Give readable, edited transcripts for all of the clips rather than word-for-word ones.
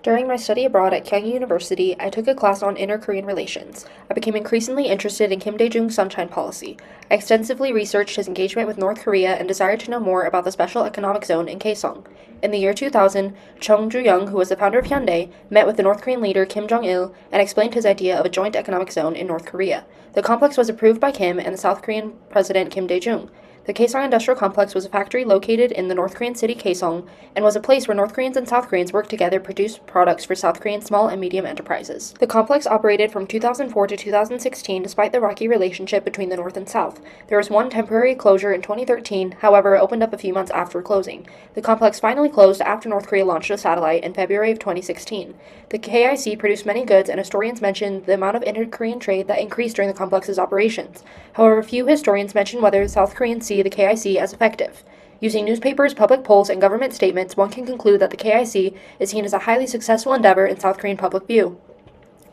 During my study abroad at KIC University, I took a class on inter-Korean relations. I became increasingly interested in Kim Dae-jung's Sunshine Policy. I extensively researched his engagement with North Korea and desired to know more about the Special Economic Zone in Kaesong. In the year 2000, Chung Ju-young, who was the founder of Hyundai, met with the North Korean leader Kim Jong-il and explained his idea of a joint economic zone in North Korea. The complex was approved by Kim and the South Korean President Kim Dae-jung. The Kaesong Industrial Complex was a factory located in the North Korean city Kaesong and was a place where North Koreans and South Koreans worked together to produce products for South Korean small and medium enterprises. The complex operated from 2004 to 2016 despite the rocky relationship between the North and South. There was one temporary closure in 2013, however, it opened up a few months after closing. The complex finally closed after North Korea launched a satellite in February of 2016. The KIC produced many goods, and historians mention the amount of inter-Korean trade that increased during the complex's operations. However, few historians mention whether South Koreans see the KIC as effective. Using newspapers, public polls, and government statements, one can conclude that the KIC is seen as a highly successful endeavor in South Korean public view.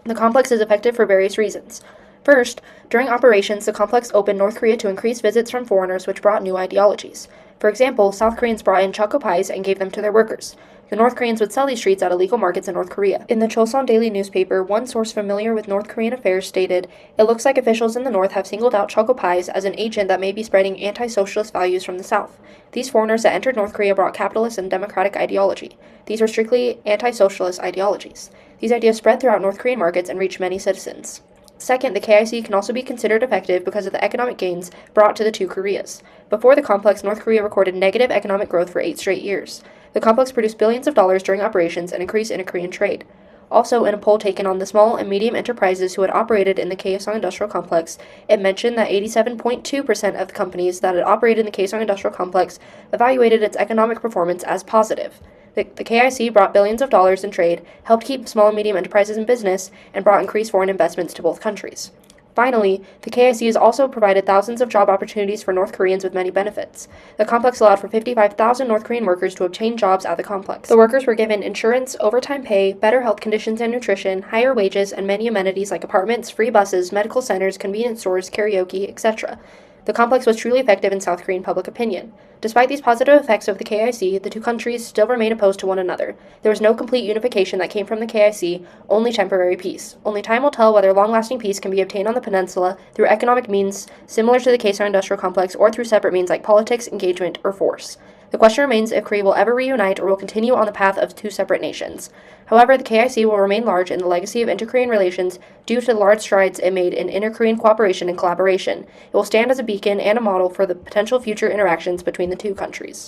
The complex is effective for various reasons. First, during operations, the complex opened North Korea to increase visits from foreigners, which brought new ideologies. For example, South Koreans brought in choco pies and gave them to their workers. The North Koreans would sell these treats at illegal markets in North Korea. In the Chosun Daily newspaper, one source familiar with North Korean affairs stated, "It looks like officials in the North have singled out choco pies as an agent that may be spreading anti-socialist values from the South. These foreigners that entered North Korea brought capitalist and democratic ideology. These were strictly anti-socialist ideologies. These ideas spread throughout North Korean markets and reached many citizens." Second, the KIC can also be considered effective because of the economic gains brought to the two Koreas. Before the complex, North Korea recorded negative economic growth for 8 straight years. The complex produced billions of dollars during operations and increased inter-Korean trade. Also, in a poll taken on the small and medium enterprises who had operated in the Kaesong Industrial Complex, it mentioned that 87.2% of the companies that had operated in the Kaesong Industrial Complex evaluated its economic performance as positive. The KIC brought billions of dollars in trade, helped keep small and medium enterprises in business, and brought increased foreign investments to both countries. Finally, the KIC has also provided thousands of job opportunities for North Koreans with many benefits. The complex allowed for 55,000 North Korean workers to obtain jobs at the complex. The workers were given insurance, overtime pay, better health conditions and nutrition, higher wages, and many amenities like apartments, free buses, medical centers, convenience stores, karaoke, etc. The complex was truly effective in South Korean public opinion. Despite these positive effects of the KIC, the two countries still remain opposed to one another. There was no complete unification that came from the KIC, only temporary peace. Only time will tell whether long-lasting peace can be obtained on the peninsula through economic means similar to the Kaesong Industrial Complex or through separate means like politics, engagement, or force. The question remains if Korea will ever reunite or will continue on the path of two separate nations. However, the KIC will remain large in the legacy of inter-Korean relations due to the large strides it made in inter-Korean cooperation and collaboration. It will stand as a beacon and a model for the potential future interactions between the two countries.